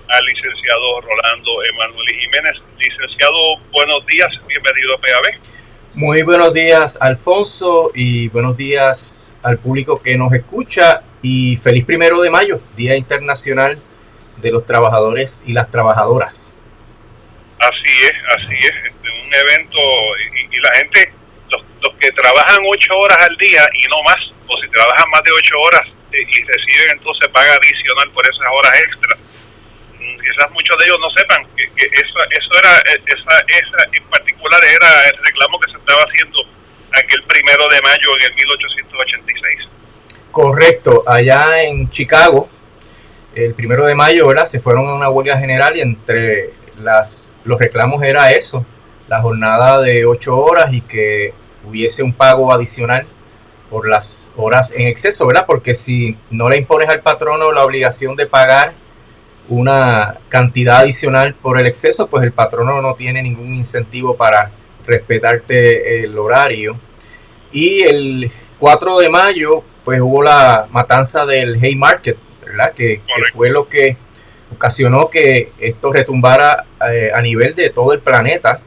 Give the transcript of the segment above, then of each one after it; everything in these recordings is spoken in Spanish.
al licenciado Rolando Emanuel Jiménez. Licenciado, buenos días, bienvenido a PAB. Muy buenos días, Alfonso, y buenos días al público que nos escucha, y feliz 1 de mayo, Día Internacional de los Trabajadores y las Trabajadoras. Así es, un evento y la gente, los que trabajan 8 horas al día y no más, o si trabajan más de 8 horas y reciben entonces paga adicional por esas horas extras, quizás muchos de ellos no sepan que esa en particular era el reclamo que se estaba haciendo aquel 1 de mayo en el 1886. Correcto, allá en Chicago, el 1 de mayo, ¿verdad? Se fueron a una huelga general y entre los reclamos era eso, la jornada de 8 horas y que hubiese un pago adicional por las horas en exceso, ¿verdad? Porque si no le impones al patrono la obligación de pagar una cantidad adicional por el exceso, pues el patrono no tiene ningún incentivo para respetarte el horario. Y el 4 de mayo, pues hubo la matanza del Haymarket, ¿verdad? Que fue lo que ocasionó que esto retumbara a nivel de todo el planeta,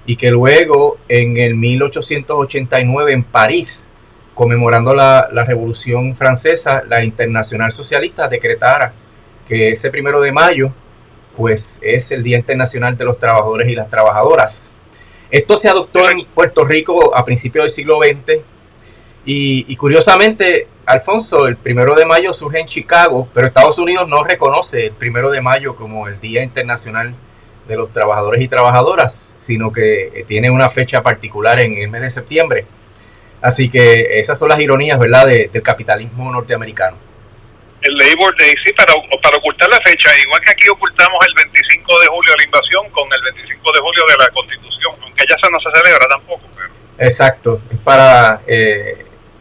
y que luego en el 1889 en París, conmemorando la Revolución Francesa, la Internacional Socialista decretara que ese 1 de mayo pues es el Día Internacional de los Trabajadores y las Trabajadoras. Esto se adoptó en Puerto Rico a principios del siglo XX y curiosamente, Alfonso, el 1 de mayo surge en Chicago, pero Estados Unidos no reconoce el 1 de mayo como el Día Internacional de los Trabajadores y Trabajadoras, sino que tiene una fecha particular en el mes de septiembre. Así que esas son las ironías, ¿verdad?, del capitalismo norteamericano. El Labor Day, sí, para ocultar la fecha, igual que aquí ocultamos el 25 de julio de la invasión con el 25 de julio de la Constitución, aunque ya no se celebra tampoco. Pero... Exacto, es para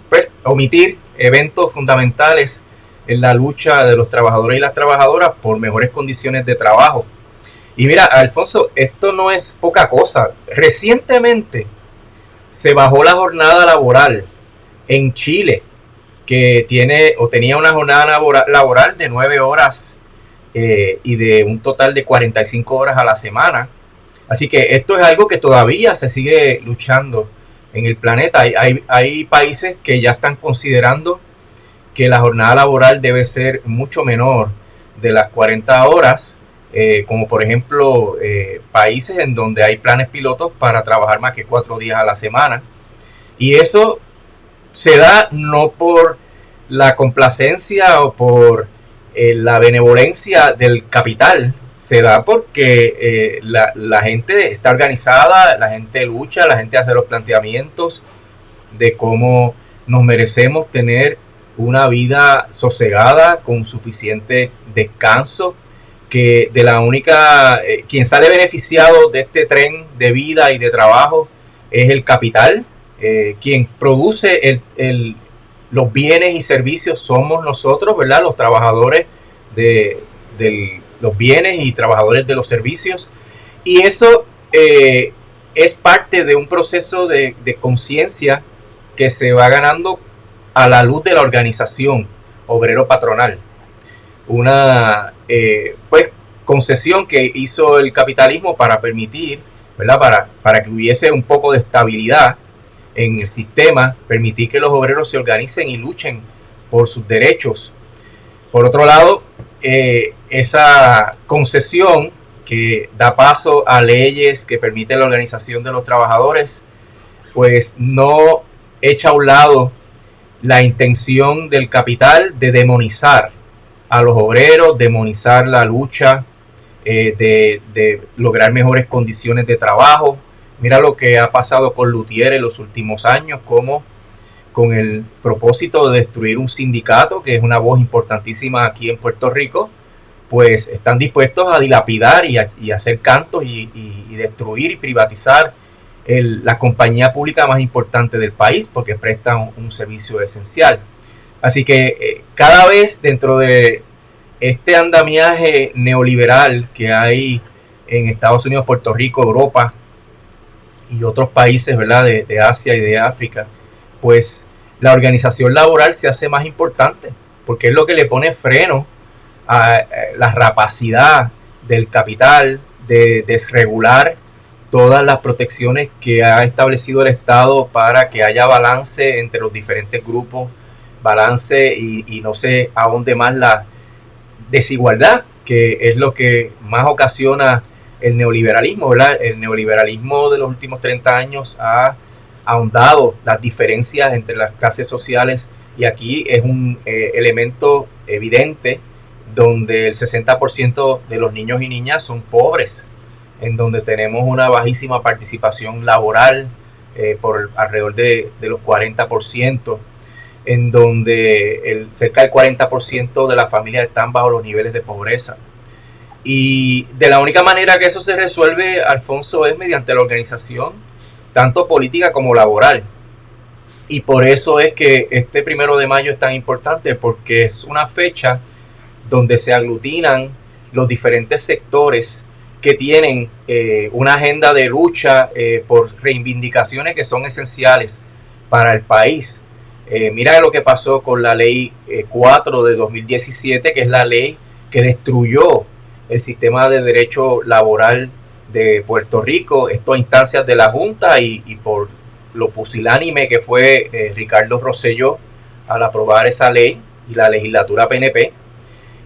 pues, omitir eventos fundamentales en la lucha de los trabajadores y las trabajadoras por mejores condiciones de trabajo. Y mira, Alfonso, esto no es poca cosa. Recientemente se bajó la jornada laboral en Chile, que tenía una jornada laboral de 9 horas y de un total de 45 horas a la semana. Así que esto es algo que todavía se sigue luchando en el planeta. Hay países que ya están considerando que la jornada laboral debe ser mucho menor de las 40 horas, como por ejemplo países en donde hay planes pilotos para trabajar más que 4 días a la semana. Y eso se da no por la complacencia o por la benevolencia del capital, se da porque la gente está organizada, la gente lucha, la gente hace los planteamientos de cómo nos merecemos tener una vida sosegada con suficiente descanso, que de la única quien sale beneficiado de este tren de vida y de trabajo es el capital. Quien produce los bienes y servicios somos nosotros, ¿verdad? Los trabajadores de los bienes y trabajadores de los servicios. Y eso es parte de un proceso de conciencia que se va ganando a la luz de la organización obrero-patronal. Una pues concesión que hizo el capitalismo para permitir, ¿verdad? Para que hubiese un poco de estabilidad en el sistema, permitir que los obreros se organicen y luchen por sus derechos. Por otro lado, esa concesión que da paso a leyes que permiten la organización de los trabajadores, pues no echa a un lado la intención del capital de demonizar a los obreros, demonizar la lucha, de lograr mejores condiciones de trabajo. Mira lo que ha pasado con Lutier en los últimos años, como con el propósito de destruir un sindicato, que es una voz importantísima aquí en Puerto Rico, pues están dispuestos a dilapidar y hacer cantos y destruir y privatizar la compañía pública más importante del país, porque prestan un servicio esencial. Así que cada vez dentro de este andamiaje neoliberal que hay en Estados Unidos, Puerto Rico, Europa y otros países, ¿verdad?, de Asia y de África, pues la organización laboral se hace más importante, porque es lo que le pone freno la rapacidad del capital, de desregular todas las protecciones que ha establecido el Estado para que haya balance entre los diferentes grupos, balance y no se ahonde más la desigualdad, que es lo que más ocasiona el neoliberalismo, ¿verdad? El neoliberalismo de los últimos 30 años ha ahondado las diferencias entre las clases sociales y aquí es un elemento evidente donde el 60% de los niños y niñas son pobres, en donde tenemos una bajísima participación laboral por alrededor de los 40%, en donde cerca del 40% de las familias están bajo los niveles de pobreza. Y de la única manera que eso se resuelve, Alfonso, es mediante la organización, tanto política como laboral. Y por eso es que este 1 de mayo es tan importante, porque es una fecha donde se aglutinan los diferentes sectores que tienen una agenda de lucha por reivindicaciones que son esenciales para el país. Mira lo que pasó con la ley 4 de 2017, que es la ley que destruyó el sistema de derecho laboral de Puerto Rico, estas instancias de la Junta y por lo pusilánime que fue Ricardo Rosselló al aprobar esa ley y la legislatura PNP.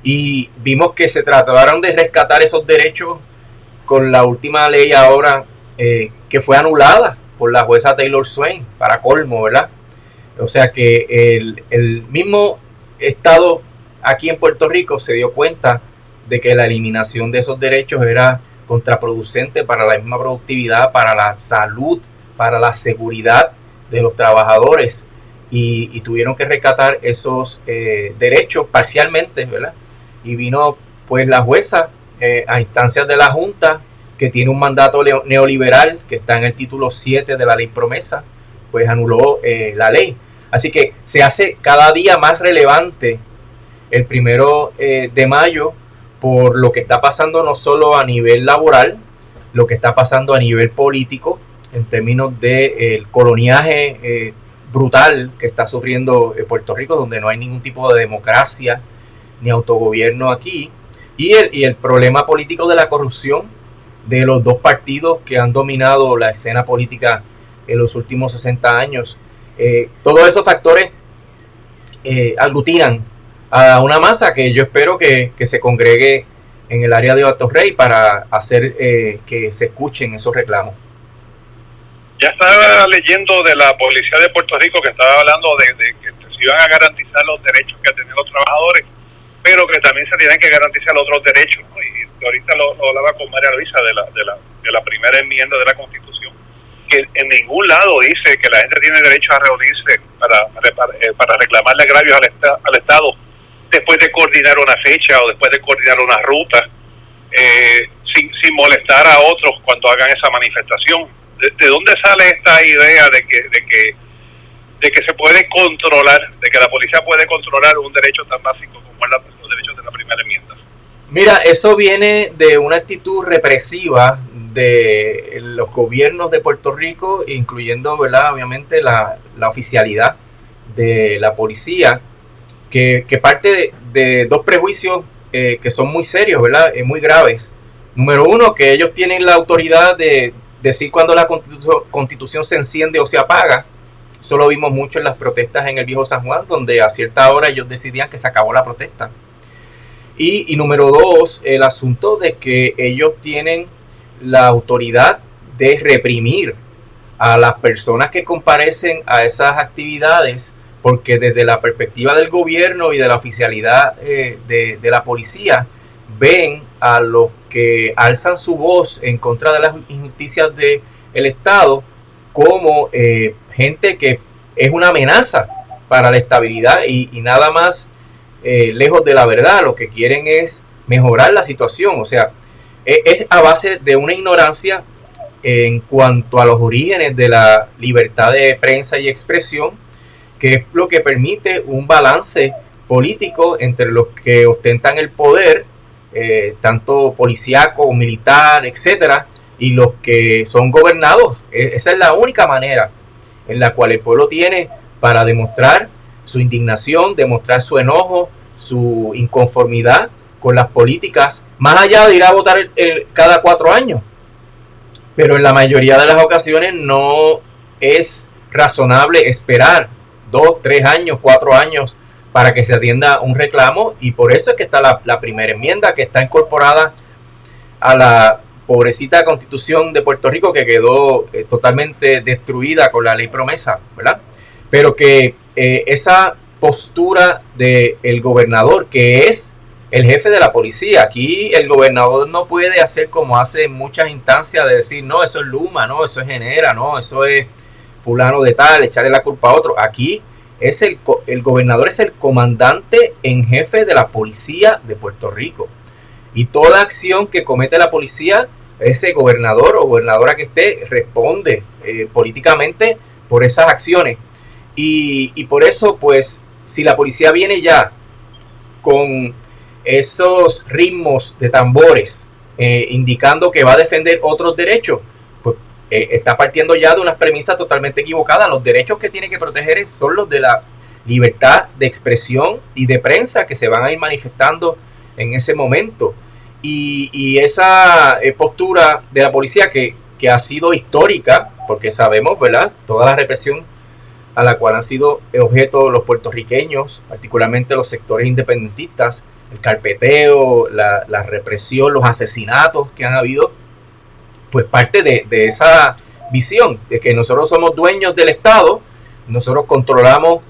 Y vimos que se trataron de rescatar esos derechos con la última ley ahora que fue anulada por la jueza Taylor Swain, para colmo, ¿verdad? O sea que el mismo Estado aquí en Puerto Rico se dio cuenta de que la eliminación de esos derechos era contraproducente para la misma productividad, para la salud, para la seguridad de los trabajadores y tuvieron que rescatar esos derechos parcialmente, ¿verdad? Y vino pues la jueza a instancias de la Junta, que tiene un mandato neoliberal que está en el título 7 de la ley promesa, pues anuló la ley. Así que se hace cada día más relevante el 1 de mayo por lo que está pasando no solo a nivel laboral, lo que está pasando a nivel político, en términos del coloniaje brutal que está sufriendo Puerto Rico, donde no hay ningún tipo de democracia ni autogobierno aquí, y el problema político de la corrupción de los dos partidos que han dominado la escena política en los últimos 60 años. Todos esos factores aglutinan a una masa que yo espero que se congregue en el área de Atorrey para hacer que se escuchen esos reclamos. Ya estaba leyendo de la policía de Puerto Rico que estaba hablando de que se iban a garantizar los derechos que tienen los trabajadores, pero que también se tienen que garantizar otros derechos, ¿no? Y ahorita lo hablaba con María Luisa de la primera enmienda de la Constitución, que en ningún lado dice que la gente tiene derecho a reunirse para reclamarle agravios al Estado después de coordinar una fecha o después de coordinar una ruta, sin molestar a otros cuando hagan esa manifestación. ¿De dónde sale esta idea de que se puede controlar, de que la policía puede controlar un derecho tan básico como los derechos de la primera enmienda? Mira, eso viene de una actitud represiva de los gobiernos de Puerto Rico, incluyendo, ¿verdad?, obviamente la oficialidad de la policía, que parte de dos prejuicios que son muy serios, ¿verdad?, muy graves. Número uno, que ellos tienen la autoridad de decir cuando la Constitución se enciende o se apaga. Eso lo vimos mucho en las protestas en el Viejo San Juan, donde a cierta hora ellos decidían que se acabó la protesta. Y número dos, el asunto de que ellos tienen la autoridad de reprimir a las personas que comparecen a esas actividades, porque desde la perspectiva del gobierno y de la oficialidad de la policía, ven a los que alzan su voz en contra de las injusticias del Estado como gente que es una amenaza para la estabilidad y nada más lejos de la verdad. Lo que quieren es mejorar la situación. O sea, es a base de una ignorancia en cuanto a los orígenes de la libertad de prensa y expresión, que es lo que permite un balance político entre los que ostentan el poder, tanto policíaco o militar, etcétera, y los que son gobernados. Esa es la única manera en la cual el pueblo tiene para demostrar su indignación, demostrar su enojo, su inconformidad con las políticas, más allá de ir a votar cada 4 años. Pero en la mayoría de las ocasiones no es razonable esperar 2, 3 años, 4 años para que se atienda un reclamo, y por eso es que está la primera enmienda que está incorporada a la pobrecita Constitución de Puerto Rico, que quedó totalmente destruida con la ley promesa, ¿verdad? Pero que esa postura del gobernador, que es el jefe de la policía, aquí el gobernador no puede hacer como hace en muchas instancias de decir, no, eso es Luma, no, eso es Genera, no, eso es fulano de tal, echarle la culpa a otro. Aquí es el gobernador es el comandante en jefe de la policía de Puerto Rico. Y toda acción que comete la policía, ese gobernador o gobernadora que esté, responde políticamente por esas acciones. Y por eso, pues, si la policía viene ya con esos ritmos de tambores indicando que va a defender otros derechos, pues está partiendo ya de unas premisas totalmente equivocadas. Los derechos que tiene que proteger son los de la libertad de expresión y de prensa, que se van a ir manifestando en ese momento. Y esa postura de la policía que ha sido histórica, porque sabemos, ¿verdad?, toda la represión a la cual han sido objeto los puertorriqueños, particularmente los sectores independentistas, el carpeteo, la represión, los asesinatos que han habido, pues parte de esa visión de que nosotros somos dueños del Estado, nosotros controlamos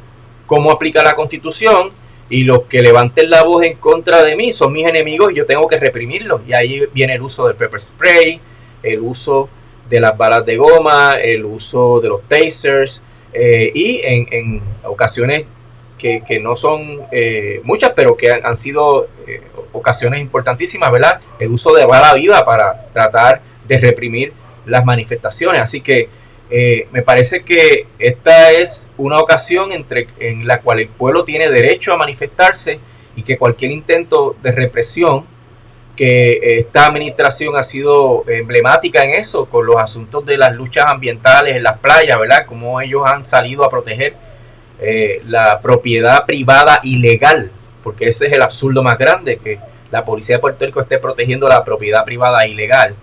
cómo aplica la Constitución, y los que levanten la voz en contra de mí son mis enemigos y yo tengo que reprimirlos. Y ahí viene el uso del pepper spray, el uso de las balas de goma, el uso de los tasers, y en ocasiones que no son muchas, pero que han sido ocasiones importantísimas, ¿verdad? El uso de bala viva para tratar de reprimir las manifestaciones. Así que me parece que esta es una ocasión en la cual el pueblo tiene derecho a manifestarse, y que cualquier intento de represión, que esta administración ha sido emblemática en eso, con los asuntos de las luchas ambientales en las playas, ¿verdad? Como ellos han salido a proteger la propiedad privada ilegal, porque ese es el absurdo más grande, que la policía de Puerto Rico esté protegiendo la propiedad privada ilegal.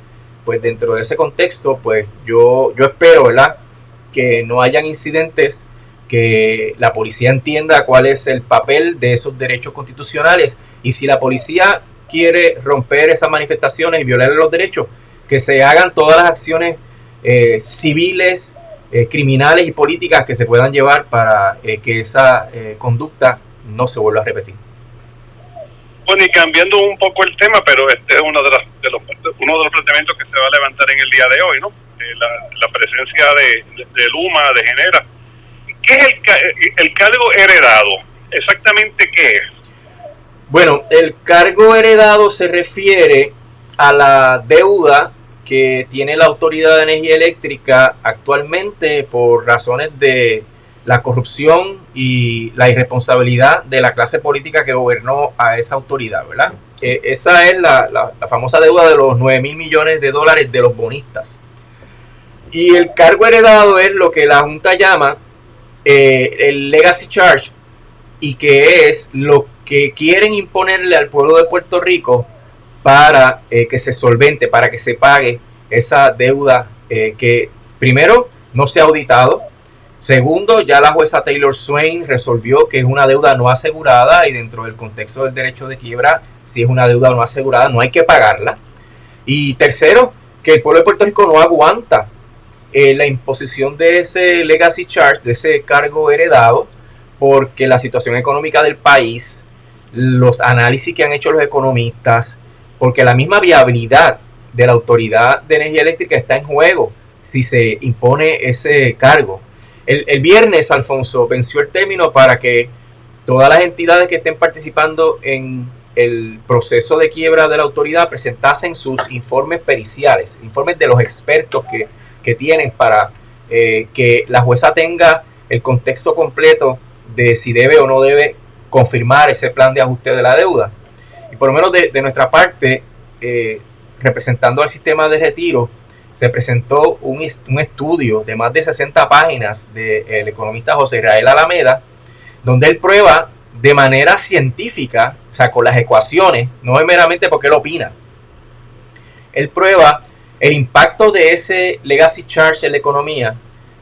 Pues dentro de ese contexto, pues yo espero, ¿verdad?, que no hayan incidentes, que la policía entienda cuál es el papel de esos derechos constitucionales, y si la policía quiere romper esas manifestaciones y violar los derechos, que se hagan todas las acciones civiles, criminales y políticas que se puedan llevar para que esa conducta no se vuelva a repetir. Bueno, y cambiando un poco el tema, pero este es uno de los planteamientos que se va a levantar en el día de hoy, ¿no? La presencia de Luma, de Genera. ¿Qué es el cargo heredado? ¿Exactamente qué es? Bueno, el cargo heredado se refiere a la deuda que tiene la Autoridad de Energía Eléctrica actualmente por razones de la corrupción y la irresponsabilidad de la clase política que gobernó a esa autoridad, ¿verdad? Esa es la famosa deuda de los 9,000 millones de dólares de los bonistas. Y el cargo heredado es lo que la Junta llama el Legacy Charge, y que es lo que quieren imponerle al pueblo de Puerto Rico para que se solvente, para que se pague esa deuda que primero no se ha auditado. Segundo, ya la jueza Taylor Swain resolvió que es una deuda no asegurada, y dentro del contexto del derecho de quiebra, si es una deuda no asegurada, no hay que pagarla. Y tercero, que el pueblo de Puerto Rico no aguanta la imposición de ese legacy charge, de ese cargo heredado, porque la situación económica del país, los análisis que han hecho los economistas, porque la misma viabilidad de la Autoridad de Energía Eléctrica está en juego si se impone ese cargo. El viernes, Alfonso, venció el término para que todas las entidades que estén participando en el proceso de quiebra de la autoridad presentasen sus informes periciales, informes de los expertos que tienen, para que la jueza tenga el contexto completo de si debe o no debe confirmar ese plan de ajuste de la deuda. Y por lo menos de nuestra parte, representando al sistema de retiro, se presentó un estudio de más de 60 páginas del economista José Israel Alameda, donde él prueba de manera científica, o sea, con las ecuaciones, no es meramente porque él opina. Él prueba el impacto de ese legacy charge en la economía,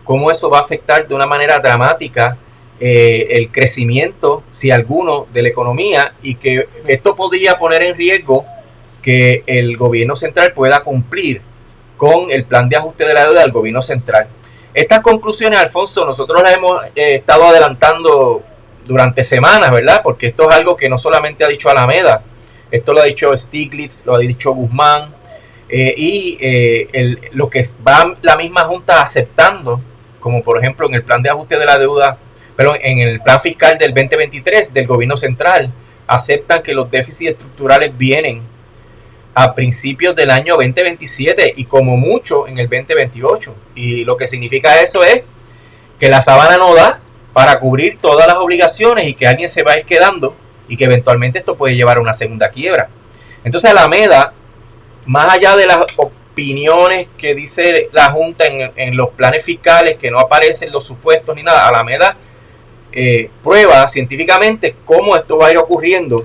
cómo eso va a afectar de una manera dramática el crecimiento, si alguno, de la economía, y que esto podría poner en riesgo que el gobierno central pueda cumplir con el plan de ajuste de la deuda del gobierno central. Estas conclusiones, Alfonso, nosotros las hemos estado adelantando durante semanas, ¿verdad? Porque esto es algo que no solamente ha dicho Alameda, esto lo ha dicho Stiglitz, lo ha dicho Guzmán, lo que va la misma Junta aceptando, como por ejemplo en el plan de ajuste de la deuda, pero en el plan fiscal del 2023 del gobierno central, aceptan que los déficits estructurales vienen a principios del año 2027 y como mucho en el 2028. Y lo que significa eso es que la sábana no da para cubrir todas las obligaciones y que alguien se va a ir quedando y que eventualmente esto puede llevar a una segunda quiebra. Entonces Alameda, más allá de las opiniones que dice la Junta en los planes fiscales, que no aparecen los supuestos ni nada, Alameda prueba científicamente cómo esto va a ir ocurriendo,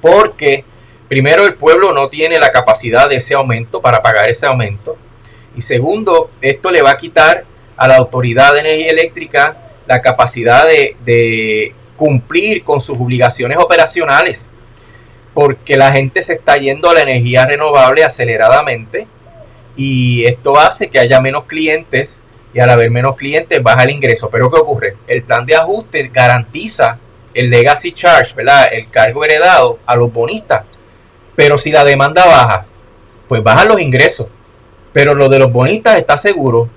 porque primero el pueblo no tiene la capacidad de ese aumento para pagar ese aumento, y segundo, esto le va a quitar a la Autoridad de Energía Eléctrica la capacidad de cumplir con sus obligaciones operacionales, porque la gente se está yendo a la energía renovable aceleradamente y esto hace que haya menos clientes y al haber menos clientes baja el ingreso. Pero ¿qué ocurre? El plan de ajuste garantiza el legacy charge, ¿verdad? El cargo heredado a los bonistas, pero si la demanda baja, pues bajan los ingresos, pero lo de los bonistas está seguro,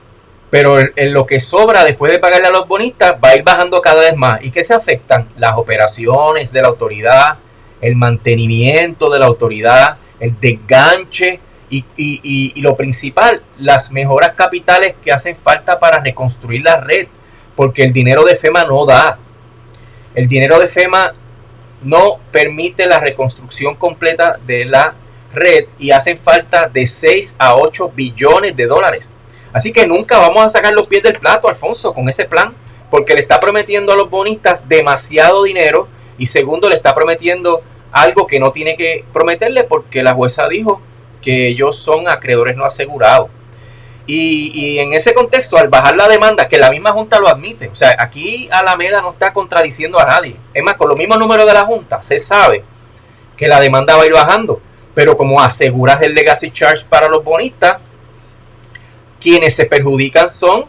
pero en lo que sobra después de pagarle a los bonistas va a ir bajando cada vez más. ¿Y qué se afectan? Las operaciones de la autoridad, el mantenimiento de la autoridad, el desganche y lo principal, las mejoras capitales que hacen falta para reconstruir la red, porque el dinero de FEMA no da. El dinero de FEMA no permite la reconstrucción completa de la red y hacen falta de 6 a 8 billones de dólares. Así que nunca vamos a sacar los pies del plato, Alfonso, con ese plan, porque le está prometiendo a los bonistas demasiado dinero y segundo, le está prometiendo algo que no tiene que prometerle porque la jueza dijo que ellos son acreedores no asegurados. Y en ese contexto, al bajar la demanda, que la misma Junta lo admite, o sea, aquí Alameda no está contradiciendo a nadie. Es más, con los mismos números de la Junta, se sabe que la demanda va a ir bajando, pero como aseguras el legacy charge para los bonistas, quienes se perjudican son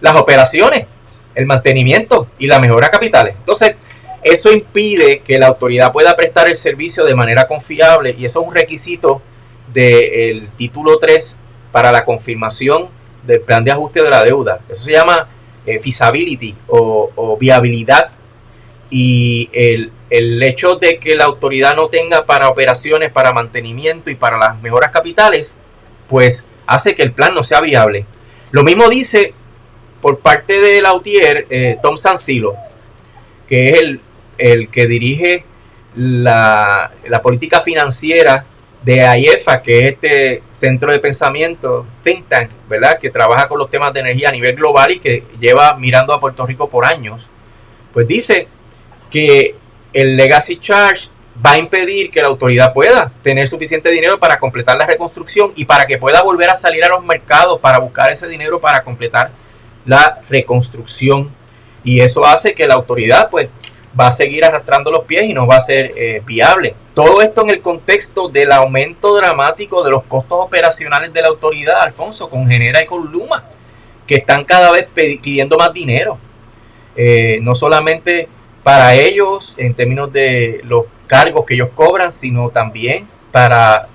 las operaciones, el mantenimiento y la mejora capitales. Entonces, eso impide que la autoridad pueda prestar el servicio de manera confiable y eso es un requisito del título 3 para la confirmación del plan de ajuste de la deuda. Eso se llama feasibility o viabilidad, y el hecho de que la autoridad no tenga para operaciones, para mantenimiento y para las mejoras capitales, pues hace que el plan no sea viable. Lo mismo dice por parte de Lautier Tom Sansilo, que es el que dirige la política financiera de AIEFA, que es este centro de pensamiento, think tank, ¿verdad?, que trabaja con los temas de energía a nivel global y que lleva mirando a Puerto Rico por años. Pues dice que el legacy charge va a impedir que la autoridad pueda tener suficiente dinero para completar la reconstrucción y para que pueda volver a salir a los mercados para buscar ese dinero para completar la reconstrucción. Y eso hace que la autoridad pues va a seguir arrastrando los pies y no va a ser viable. Todo esto en el contexto del aumento dramático de los costos operacionales de la autoridad, Alfonso, con Genera y con Luma, que están cada vez pidiendo más dinero. No solamente para ellos en términos de los cargos que ellos cobran, sino también para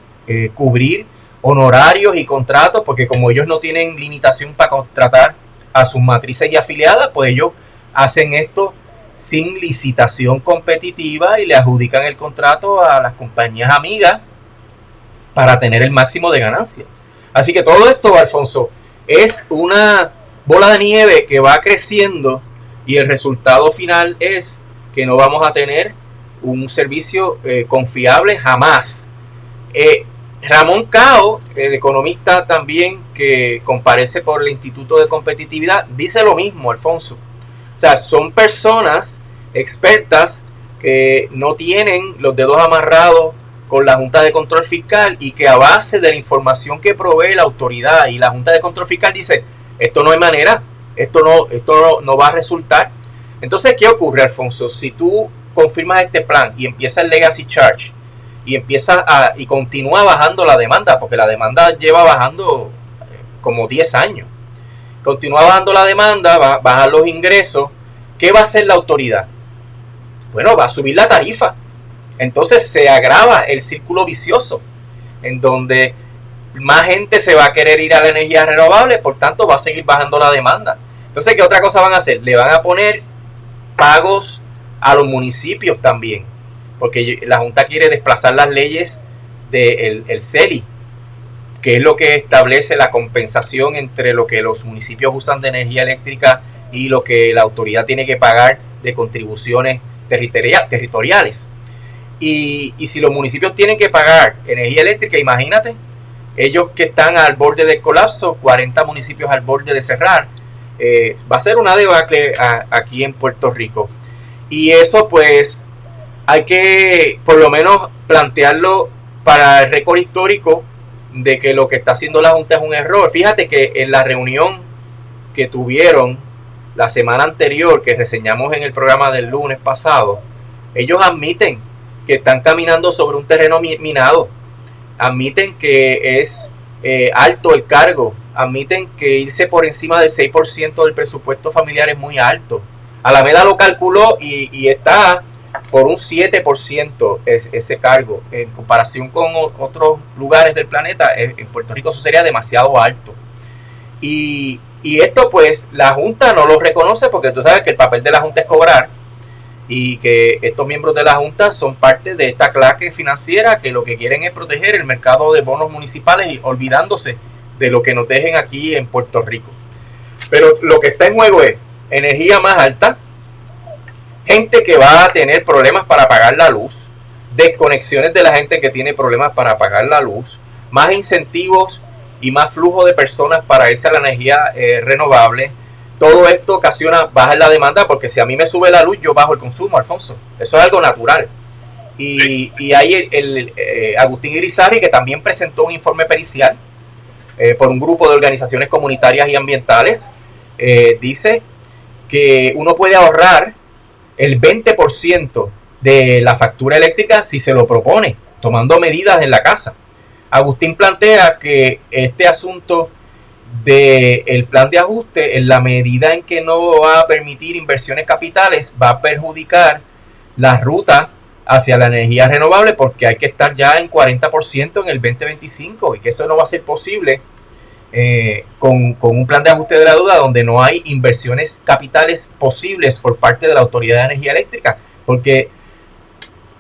cubrir honorarios y contratos, porque como ellos no tienen limitación para contratar a sus matrices y afiliadas, pues ellos hacen esto sin licitación competitiva y le adjudican el contrato a las compañías amigas para tener el máximo de ganancia. Así que todo esto, Alfonso, es una bola de nieve que va creciendo y el resultado final es que no vamos a tener un servicio confiable jamás. Ramón Cao, el economista también que comparece por el Instituto de Competitividad, dice lo mismo, Alfonso. O sea, son personas expertas que no tienen los dedos amarrados con la Junta de Control Fiscal y que a base de la información que provee la autoridad y la Junta de Control Fiscal dice, esto no hay manera, esto no va a resultar. Entonces, ¿qué ocurre, Alfonso? Si tú confirmas este plan y empieza el legacy charge y continúa bajando la demanda, porque la demanda lleva bajando como 10 años, continúa bajando la demanda, bajan los ingresos, ¿qué va a hacer la autoridad? Bueno, va a subir la tarifa. Entonces se agrava el círculo vicioso, en donde más gente se va a querer ir a la energía renovable, por tanto va a seguir bajando la demanda. Entonces, ¿qué otra cosa van a hacer? Le van a poner pagos a los municipios también, porque la Junta quiere desplazar las leyes del CELI, que es lo que establece la compensación entre lo que los municipios usan de energía eléctrica y lo que la autoridad tiene que pagar de contribuciones territoriales. Y si los municipios tienen que pagar energía eléctrica, imagínate, ellos que están al borde del colapso, 40 municipios al borde de cerrar, va a ser una debacle aquí en Puerto Rico. Y eso pues hay que por lo menos plantearlo para el récord histórico de que lo que está haciendo la Junta es un error. Fíjate que en la reunión que tuvieron la semana anterior, que reseñamos en el programa del lunes pasado, ellos admiten que están caminando sobre un terreno minado, admiten que es alto el cargo, admiten que irse por encima del 6% del presupuesto familiar es muy alto. Alameda lo calculó y está por un 7% ese cargo. En comparación con otros lugares del planeta, en Puerto Rico eso sería demasiado alto. Y esto pues la Junta no lo reconoce, porque tú sabes que el papel de la Junta es cobrar, y que estos miembros de la Junta son parte de esta clase financiera que lo que quieren es proteger el mercado de bonos municipales y olvidándose de lo que nos dejen aquí en Puerto Rico. Pero lo que está en juego es energía más alta, gente que va a tener problemas para pagar la luz, desconexiones de la gente que tiene problemas para pagar la luz, más incentivos y más flujo de personas para irse a la energía renovable. Todo esto ocasiona bajar la demanda, porque si a mí me sube la luz, yo bajo el consumo, Alfonso. Eso es algo natural. Y hay Agustín Irizarry, que también presentó un informe pericial por un grupo de organizaciones comunitarias y ambientales, dice que uno puede ahorrar el 20% de la factura eléctrica si se lo propone, tomando medidas en la casa. Agustín plantea que este asunto del plan de ajuste, en la medida en que no va a permitir inversiones capitales, va a perjudicar la ruta hacia la energía renovable, porque hay que estar ya en 40% en el 2025, y que eso no va a ser posible con un plan de ajuste de la deuda donde no hay inversiones capitales posibles por parte de la Autoridad de Energía Eléctrica, porque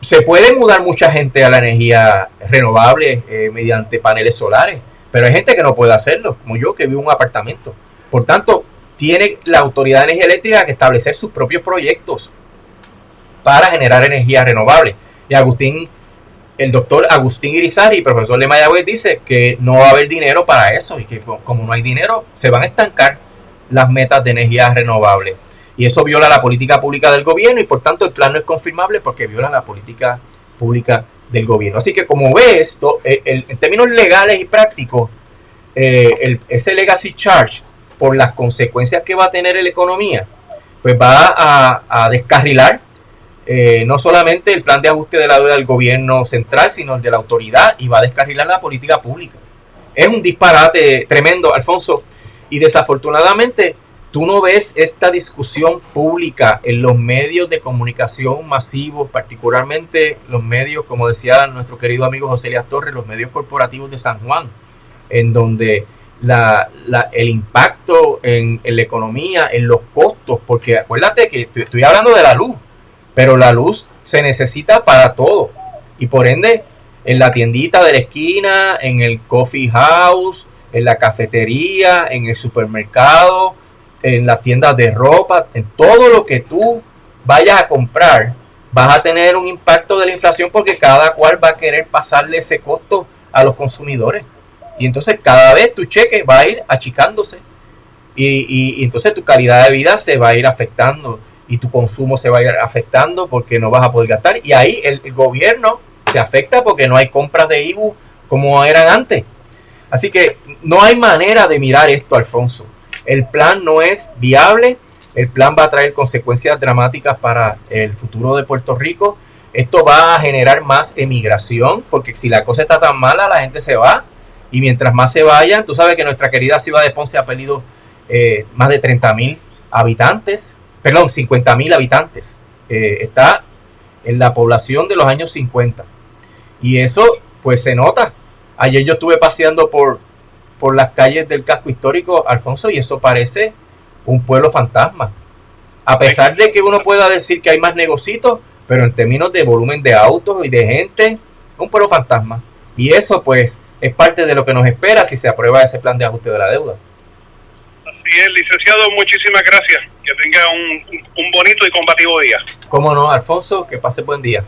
se puede mudar mucha gente a la energía renovable mediante paneles solares, pero hay gente que no puede hacerlo, como yo, que vivo en un apartamento. Por tanto, tiene la Autoridad de Energía Eléctrica que establecer sus propios proyectos para generar energía renovable. Y el doctor Agustín Irizarry, profesor de Mayagüez, dice que no va a haber dinero para eso, y que como no hay dinero, se van a estancar las metas de energía renovable. Y eso viola la política pública del gobierno, y por tanto el plan no es confirmable porque viola la política pública del gobierno. Así que, como ves, en términos legales y prácticos, ese legacy charge, por las consecuencias que va a tener en la economía, pues va a descarrilar no solamente el plan de ajuste de la deuda del gobierno central, sino el de la autoridad, y va a descarrilar la política pública. Es un disparate tremendo, Alfonso, y desafortunadamente tú no ves esta discusión pública en los medios de comunicación masivos, particularmente los medios, como decía nuestro querido amigo José Elías Torres, los medios corporativos de San Juan, en donde el impacto en la economía, en los costos, porque acuérdate que estoy hablando de la luz, pero la luz se necesita para todo, y por ende en la tiendita de la esquina, en el coffee house, en la cafetería, en el supermercado, en las tiendas de ropa, en todo lo que tú vayas a comprar, vas a tener un impacto de la inflación, porque cada cual va a querer pasarle ese costo a los consumidores, y entonces cada vez tu cheque va a ir achicándose, y entonces tu calidad de vida se va a ir afectando. y tu consumo se va a ir afectando porque no vas a poder gastar. Y ahí el gobierno se afecta porque no hay compras de IBU como eran antes. Así que no hay manera de mirar esto, Alfonso. El plan no es viable. El plan va a traer consecuencias dramáticas para el futuro de Puerto Rico. Esto va a generar más emigración, porque si la cosa está tan mala, la gente se va. Y mientras más se vayan, tú sabes que nuestra querida ciudad de Ponce ha perdido más de 30,000 habitantes. Perdón, 50,000 habitantes. Está en la población de los años 50. Y eso, pues, se nota. Ayer yo estuve paseando por las calles del casco histórico, Alfonso, y eso parece un pueblo fantasma. A pesar de que uno pueda decir que hay más negocios, pero en términos de volumen de autos y de gente, un pueblo fantasma. Y eso, pues, es parte de lo que nos espera si se aprueba ese plan de ajuste de la deuda. Así es, licenciado, muchísimas gracias. Que tenga un bonito y combativo día. Cómo no, Alfonso, que pase buen día.